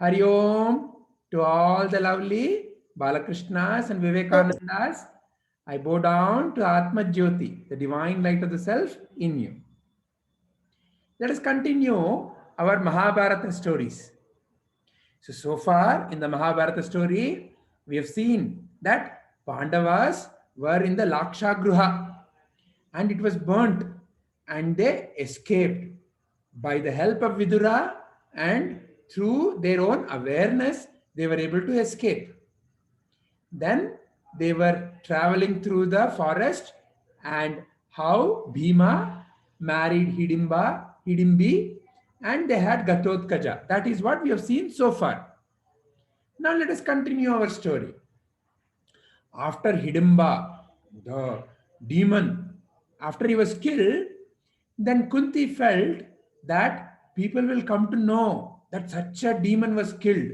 Hari Om to all the lovely Balakrishnas and Vivekanandas. I bow down to Atma Jyoti, the divine light of the self in you. Let us continue our Mahabharata stories. So far in the Mahabharata story, we have seen that Pandavas were in the Lakshagruha and it was burnt and they escaped by the help of Vidura and through their own awareness they were able to escape. Then they were traveling through the forest and how Bhima married Hidimbi and they had Gatotkaja. That is what we have seen so far. Now let us continue our story. After Hidimba, the demon, after he was killed, then Kunti felt that people will come to know that such a demon was killed.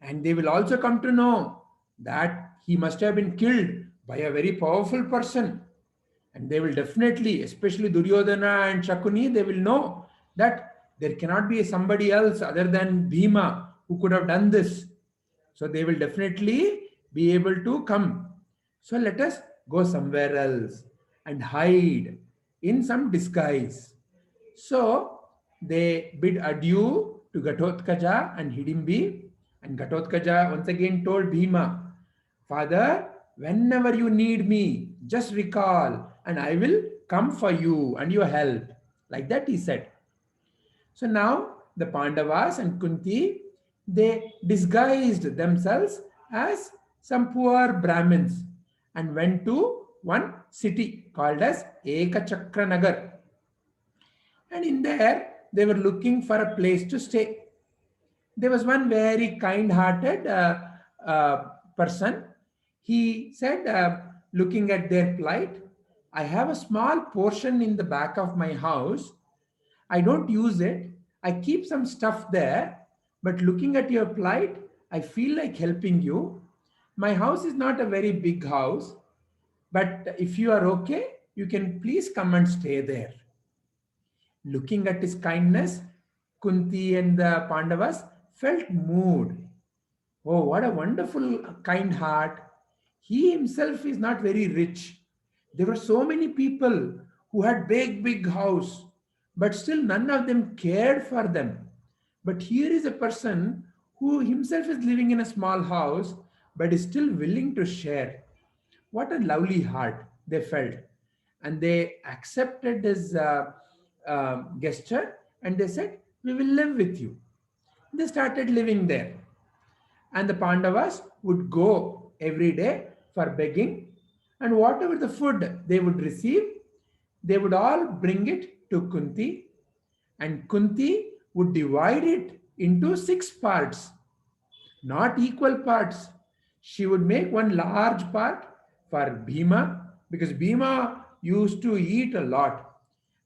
And they will also come to know that he must have been killed by a very powerful person. And they will definitely, especially Duryodhana and Shakuni, they will know that there cannot be somebody else other than Bhima who could have done this. So they will definitely be able to come. So let us go somewhere else and hide in some disguise. So they bid adieu to Gatotkaja and Hidimbi. And Gatotkaja once again told Bhima, Father, whenever you need me, just recall and I will come for you and your help. Like that he said. So now the Pandavas and Kunti, they disguised themselves as some poor Brahmins and went to one city called as Ekachakra Nagar. And in there, they were looking for a place to stay. There was one very kind-hearted person. He said, looking at their plight, I have a small portion in the back of my house. I don't use it. I keep some stuff there. But looking at your plight, I feel like helping you. My house is not a very big house. But if you are okay, you can please come and stay there. Looking at his kindness, Kunti and the Pandavas felt moved. Oh, what a wonderful, kind heart. He himself is not very rich. There were so many people who had big, big house, but still none of them cared for them. But here is a person who himself is living in a small house, but is still willing to share. What a lovely heart they felt. And they accepted his gesture and they said, we will live with you. They started living there. And the Pandavas would go every day for begging. And whatever the food they would receive, they would all bring it to Kunti. And Kunti would divide it into 6 parts, not equal parts. She would make one large part for Bhima because Bhima used to eat a lot,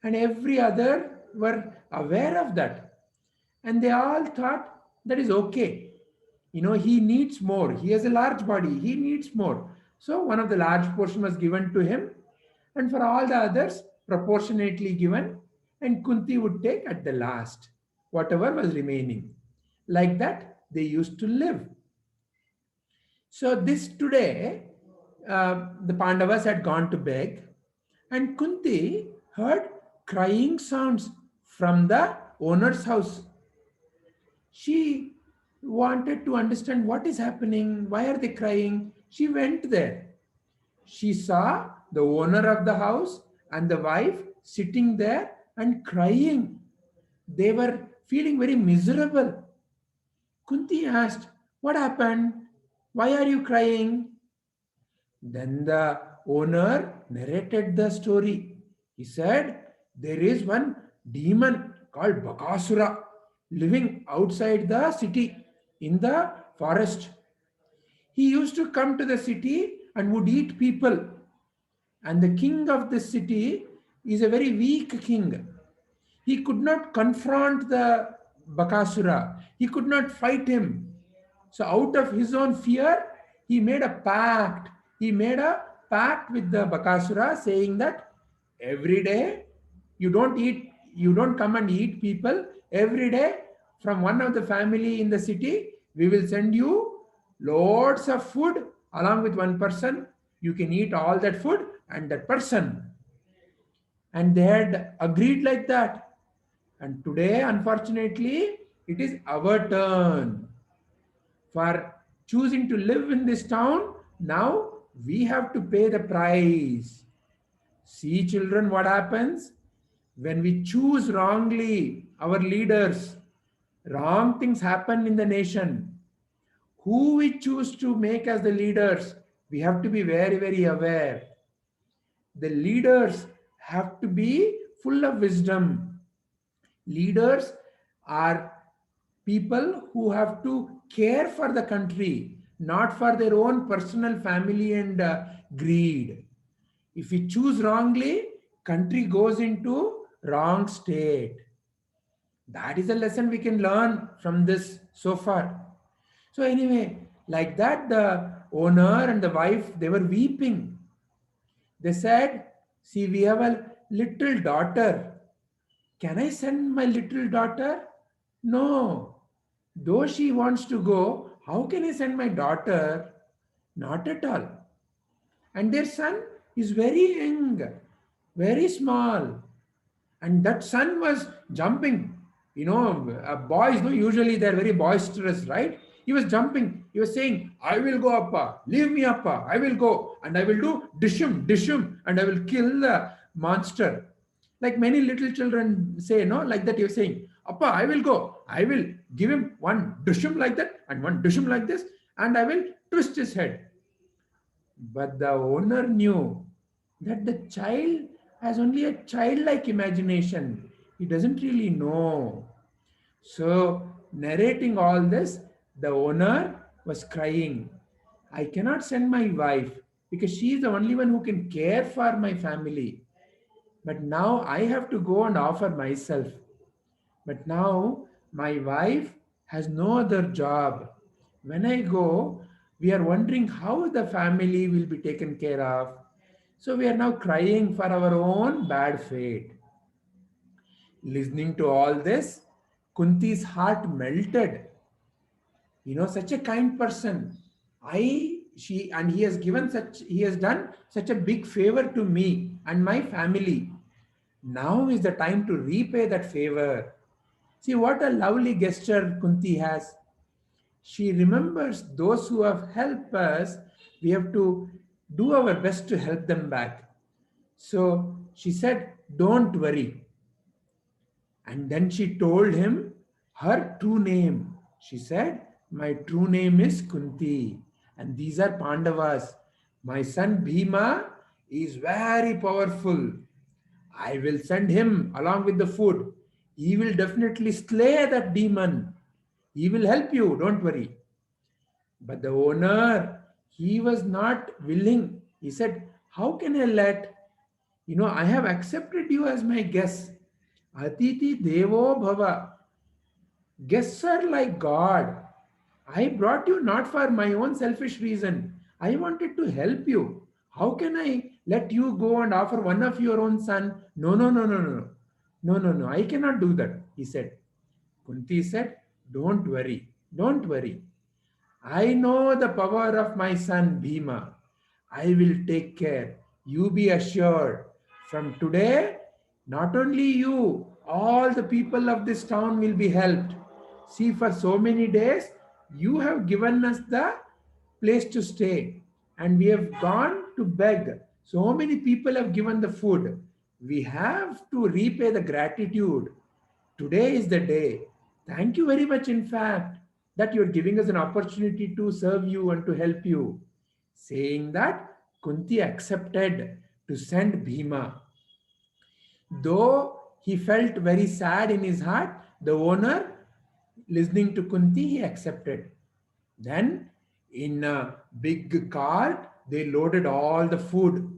and every other were aware of that. And they all thought that is okay. He needs more. He has a large body. He needs more. So one of the large portion was given to him, and for all the others, proportionately given, and Kunti would take at the last whatever was remaining. Like that, they used to live. So this today, the Pandavas had gone to beg, and Kunti heard crying sounds from the owner's house. She wanted to understand what is happening, why are they crying. She went there. She saw the owner of the house and the wife sitting there and crying. They were feeling very miserable. Kunti asked, what happened? Why are you crying? Then the owner narrated the story. He said, there is one demon called Bakasura living outside the city in the forest. He used to come to the city and would eat people. And the king of this city is a very weak king. He could not confront the Bakasura. He could not fight him. So out of his own fear, he made a pact. He made a pact with the Bakasura saying that every day you don't come and eat people. Every day from one of the family in the city, we will send you loads of food along with one person. You can eat all that food and that person. And they had agreed like that. And today, unfortunately, it is our turn for choosing to live in this town. Now we have to pay the price. See, children, what happens when we choose wrongly our leaders? Wrong things happen in the nation. Who we choose to make as the leaders, we have to be very, very aware. The leaders have to be full of wisdom. Leaders are people who have to care for the country, not for their own personal family and greed. If we choose wrongly, country goes into wrong state. That is a lesson we can learn from this so far. So anyway, like that, the owner and the wife, they were weeping. They said, see, we have a little daughter. Can I send my little daughter? No. Though she wants to go, how can I send my daughter? Not at all. And their son is very young, very small. And that son was jumping. Boys, no, usually they're very boisterous, right? He was jumping. He was saying, I will go, Appa. Leave me, Appa. I will go. And I will do dishum, dishum. And I will kill the monster. Like many little children say, no, like that you're saying, Appa, I will go. I will give him one dishum like that and one dishum like this. And I will twist his head. But the owner knew that the child has only a childlike imagination. He doesn't really know. So, narrating all this, the owner was crying. I cannot send my wife because she is the only one who can care for my family. But now I have to go and offer myself. But now my wife has no other job. When I go, we are wondering how the family will be taken care of. So we are now crying for our own bad fate. Listening to all this, Kunti's heart melted. Such a kind person. He has done such a big favor to me and my family. Now is the time to repay that favor. See what a lovely gesture Kunti has. She remembers those who have helped us. We have to do our best to help them back. So she said, don't worry. And then she told him her true name. She said, my true name is Kunti. And these are Pandavas. My son Bhima is very powerful. I will send him along with the food. He will definitely slay that demon. He will help you, don't worry. But the owner, he was not willing. He said, how can I let, I have accepted you as my guest. Atiti Devo Bhava. Guests are like God. I brought you not for my own selfish reason. I wanted to help you. How can I let you go and offer one of your own son? No, no, no, no, no, no. No, no, no. I cannot do that, he said. Kunti said, don't worry. Don't worry. I know the power of my son Bhima. I will take care. You be assured. From today, not only you, all the people of this town will be helped. See, for so many days, you have given us the place to stay, and we have gone to beg. So many people have given the food. We have to repay the gratitude. Today is the day. Thank you very much, in fact, that you're giving us an opportunity to serve you and to help you. Saying that, Kunti accepted to send Bhima. Though he felt very sad in his heart, the owner, listening to Kunti, he accepted. Then, in a big cart, they loaded all the food.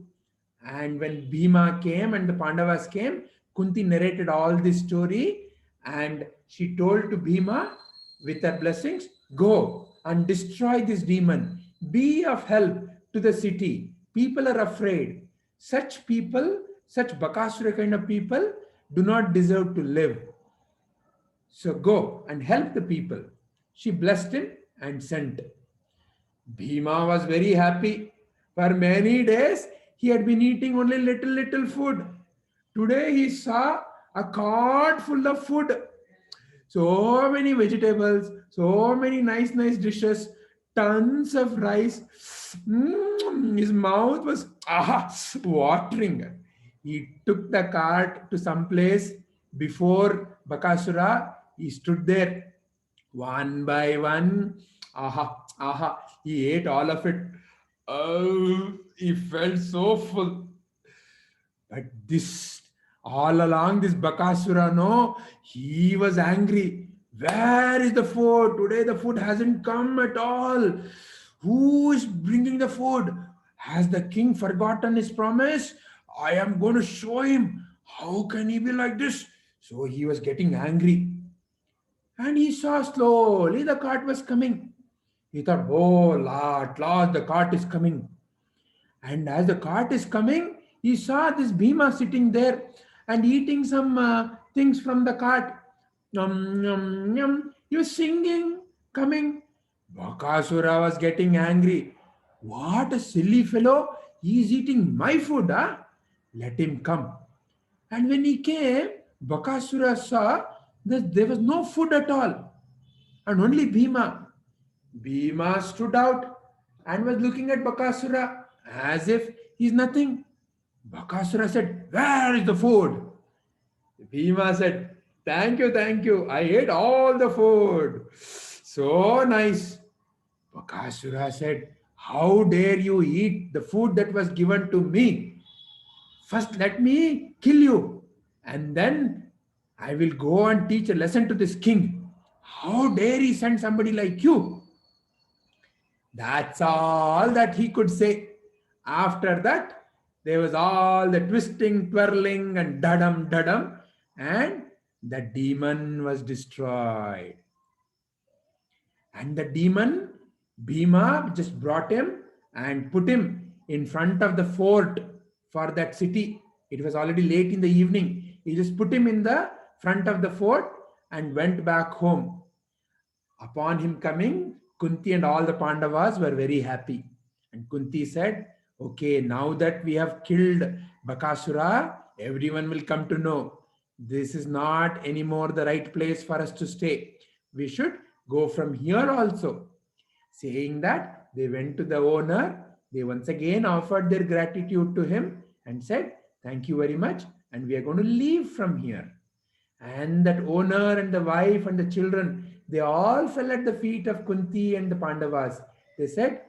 And when Bhima came and the Pandavas came, Kunti narrated all this story and she told to Bhima, with her blessings, go and destroy this demon. Be of help to the city. People are afraid. Such people, such Bakasura kind of people, do not deserve to live. So go and help the people. She blessed him and sent. Bhima was very happy. For many days, he had been eating only little food. Today, he saw a cart full of food. So many vegetables, so many nice dishes, tons of rice. His mouth was watering. He took the cart to some place before Bakasura. He stood there one by one. He ate all of it. Oh, he felt so full. But this, all along, this Bakasura, no, he was angry. Where is the food? Today the food hasn't come at all. Who is bringing the food? Has the king forgotten his promise? I am going to show him. How can he be like this? So he was getting angry. And he saw slowly the cart was coming. He thought, oh, at last the cart is coming. And as the cart is coming, he saw this Bhima sitting there and eating some things from the cart. Yum, yum, yum. He was singing, coming. Bakasura was getting angry. What a silly fellow. He is eating my food, huh? Let him come. And when he came, Bakasura saw that there was no food at all. And only Bhima. Bhima stood out and was looking at Bakasura as if he's nothing. Bakasura said, where is the food? Bhima said, thank you. I ate all the food. So nice. Bakasura said, how dare you eat the food that was given to me? First, let me kill you. And then I will go and teach a lesson to this king. How dare he send somebody like you? That's all that he could say. After that, there was all the twisting, twirling, and dadam, and the demon was destroyed. And the demon, Bhima, just brought him and put him in front of the fort for that city. It was already late in the evening. He just put him in the front of the fort and went back home. Upon him coming, Kunti and all the Pandavas were very happy. And Kunti said, okay, now that we have killed Bakasura, everyone will come to know this is not anymore the right place for us to stay. We should go from here also. Saying that, they went to the owner. They once again offered their gratitude to him and said, thank you very much. And we are going to leave from here. And that owner and the wife and the children, they all fell at the feet of Kunti and the Pandavas. They said,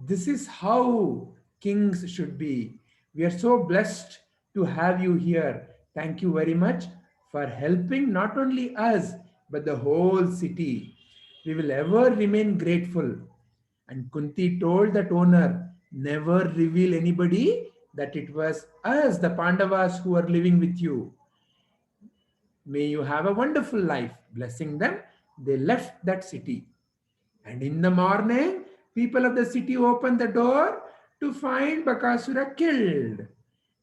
this is how kings should be. We are so blessed to have you here. Thank you very much for helping not only us, but the whole city. We will ever remain grateful. And Kunti told that owner, never reveal anybody that it was us, the Pandavas, who are living with you. May you have a wonderful life. Blessing them, they left that city. And in the morning, people of the city opened the door to find Bakasura killed.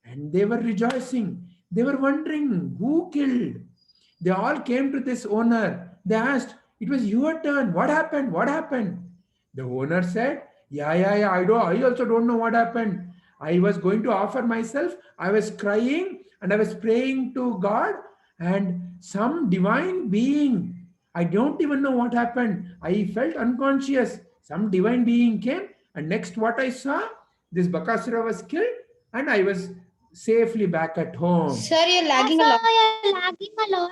And they were rejoicing. They were wondering who killed. They all came to this owner. They asked, it was your turn. What happened? What happened? The owner said, yeah. I also don't know what happened. I was going to offer myself. I was crying and I was praying to God, and some divine being, I don't even know what happened. I felt unconscious. Some divine being came, and next what I saw, this Bakasura was killed, and I was safely back at home. Sir, you're lagging a lot. You're lagging a lot.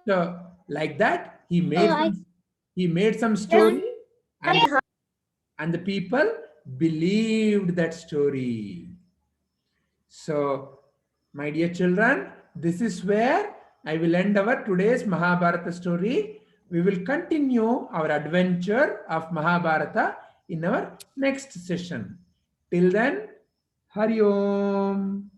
So like that, he made some story, and the people believed that story. So, my dear children, this is where I will end our today's Mahabharata story. We will continue our adventure of Mahabharata in our next session. Till then, Hari Om.